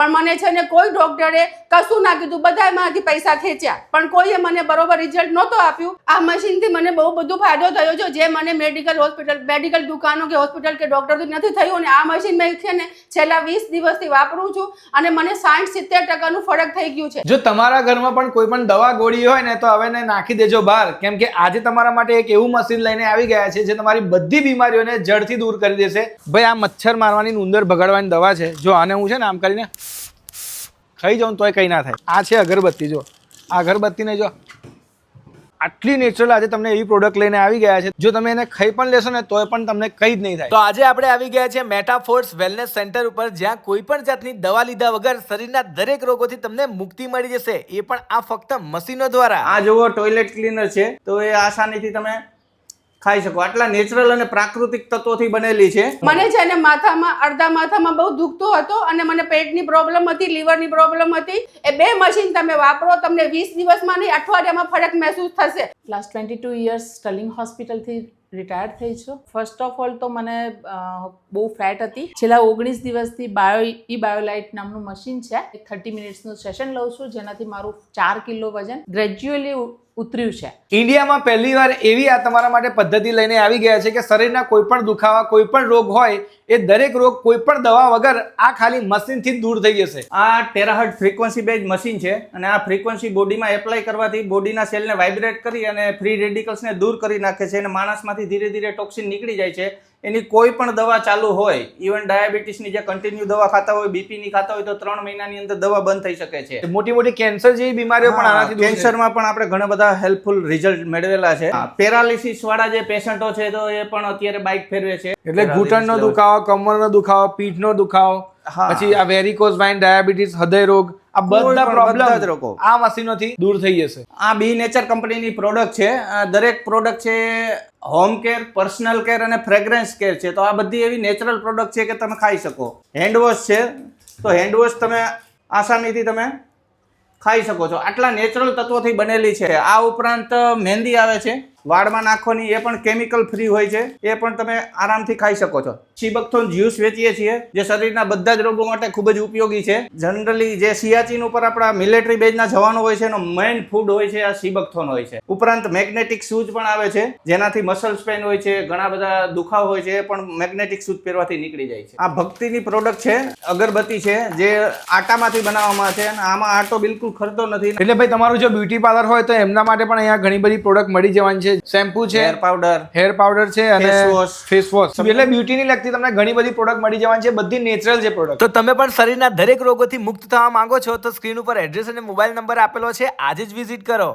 પણ મને છે ને કોઈ ડોક્ટરે કશું ના કીધું, બધાએ મારાથી પૈસા ખેંચ્યા, પણ કોઈએ મને બરોબર રિઝલ્ટ નહોતું આપ્યું. આ મશીનથી મને બહુ બધો ફાયદો થયો છે, જે મને મેડિકલ દુકાનો કે હોસ્પિટલ કે ડોક્ટરથી નથી થયું. અને આ મશીન મેં છે ને છેલ્લા 20 દિવસથી વાપરું છું અને મને 60-70% ફરક થઈ ગયું છે. જો તમારા ઘરમાં પણ કોઈ પણ દવા ગોળી હોય ને તો હવે નાખી દેજો બહાર, કેમ કે આજે તમારા માટે એક એવું મશીન લઈને આવી ગયા છે જે તમારી બધી બીમારીઓને જડથી દૂર કરી દેશે. ભાઈ આ મચ્છર મારવાની ઉંદર ભગાડવાની દવા છે. જો આને હું છે ને આમ કરીને ખાઈ જાઉં તોય કંઈ ના થાય. આ છે અગરબત્તી. જો આ અગરબત્તીને જો આટલી નેચરલ આજે તમને એવી પ્રોડક્ટ લઈને આવી ગયા છે, જો તમે એને ખાઈ પણ લેશો ને તોય પણ તમને કંઈ જ નહીં થાય. તો આજે આપણે આવી ગયા છે મેટાફોર્સ વેલનેસ સેન્ટર ઉપર, જ્યાં કોઈ પણ જાતની દવા લીધા વગર શરીરના દરેક રોગોથી તમને મુક્તિ મળી જશે, એ પણ આ ફક્ત મશીનો દ્વારા. આ જુઓ ટોયલેટ ક્લીનર છે, તો એ આસાનીથી તમે ખાઈ શકો. આટલા નેચરલ અને પ્રાકૃતિક તત્વોથી બનેલી છે. મને છે ને અડધા માથામાં બહુ દુખતો હતો અને મને પેટની પ્રોબ્લેમ હતી, લીવરની પ્રોબ્લેમ હતી. એ બે મશીન તમે વાપરો, તમને 20 દિવસમાં નહીં અઠવાડિયામાં ફરક મહેસૂસ થશે. લાસ્ટ 22 યર્સ સ્ટર્લિંગ હોસ્પિટલથી રિટાયર્ડ થઈ છું. ફર્સ્ટ ઓફ ઓલ તો મને બહુ ફેટ હતી. છેલ્લા 19 દિવસથી બાયોલાઇટ નામનું મશીન છે, 30 મિનિટ્સનું સેશન લઉં છું, જેનાથી મારું 4 કિલો વજન ગ્રેજ્યુઅલી ઉતર્યું છે. ઇન્ડિયામાં પહેલીવાર એવી આ તમારા માટે પદ્ધતિ લઈને આવી ગયા છે કે શરીરના કોઈ પણ દુખાવા, કોઈ પણ રોગ હોય એ દરેક રોગ કોઈ પણ દવા વગર આ ખાલી મશીનથી જ દૂર થઈ જશે. આ ટેરાહર્ટ્ઝ ફ્રીક્વન્સી બેઝ મશીન છે અને આ ફ્રીક્વન્સી બોડીમાં એપ્લાય કરવાથી બોડીના સેલને વાઇબ્રેટ કરી અને ફ્રી રેડિકલ્સને દૂર કરી નાખે છે અને માણસમાંથી ધીરે ધીરે ટોક્સિન નીકળી જાય છે. એની કોઈ પણ દવા ચાલુ હોય, ઇવન ડાયાબિટીસની જે કન્ટિન્યુ દવા ખાતા હોય, બીપીની ખાતા હોય, તો 3 મહિનાની અંદર દવા બંધ થઈ શકે છે. મોટી મોટી કેન્સર જેવી બીમારીઓ પણ આનાથી દૂર. કેન્સરમાં પણ આપણે ઘણા બધા હેલ્પફુલ રિઝલ્ટ મેળવેલા છે. પેરાલિસિસ વાળા જે પેશન્ટો છે તો એ પણ અત્યારે બાઇક ફેરવે છે. એટલે ઘૂંટણનો દુખાવો, કમરનો દુખાવો, પીઠનો દુખાવો, પછી આ વેરિકોઝ વાઇન, ડાયાબિટીસ, હૃદય રોગ, આ બધા પ્રોબ્લેમ આ મશીનોથી દૂર થઈ જશે. આ બી નેચર કંપનીની પ્રોડક્ટ છે. દરેક પ્રોડક્ટ છે હોમ કેર, પર્સનલ કેર અને ફ્રેગ્રન્સ કેર છે. તો આ બધી એવી નેચરલ પ્રોડક્ટ છે કે તમે ખાઈ શકો. હેન્ડવોશ છે, તો હેન્ડવોશ તમે આસાનીથી તમે ખાઈ શકો છો. આટલા નેચરલ તત્વોથી બનેલી છે. આ ઉપરાંત મહેંદી આવે છે વાળમાં નાખવાની, એ પણ કેમિકલ ફ્રી હોય છે, એ પણ તમે આરામથી ખાઈ શકો છો. સિબકથોન જ્યુસ વેચીએ છીએ, જે શરીરના બધા જ રોગો માટે ખૂબ જ ઉપયોગી છે. જનરલી જે સિયાચીન ઉપર આપણા મિલિટરી બેઝના જવાનો હોય છે એનો મેઇન ફૂડ હોય છે આ સિબકથોન હોય છે. ઉપરાંત મેગ્નેટિક શૂઝ પણ આવે છે, જેનાથી મસલ સ્પેન હોય છે, ઘણા બધા દુખાવ હોય છે, એ પણ મેગ્નેટિક શૂઝ પહેરવાથી નીકળી જાય છે. આ ભક્તિની પ્રોડક્ટ છે, અગરબત્તી છે, જે આટામાંથી બનાવવામાં છે અને આમાં આટો બિલકુલ ખરતો નથી. એટલે ભાઈ તમારું જો બ્યુટી પાર્લર હોય તો એમના માટે પણ અહીંયા ઘણી બધી પ્રોડક્ટ મળી જવાની છે. શેમ્પુ છે, હેર પાવડર છે અને ફેસ વોશ. એટલે બ્યુટીની લગતી તમને ઘણી બધી પ્રોડક્ટ મળી જવાની છે, બધી નેચરલ છે પ્રોડક્ટ. તો તમે પણ શરીરના દરેક રોગોથી મુક્ત થવા માંગો છો તો સ્ક્રીન ઉપર એડ્રેસ અને મોબાઈલ નંબર આપેલો છે, આજે જ વિઝિટ કરો.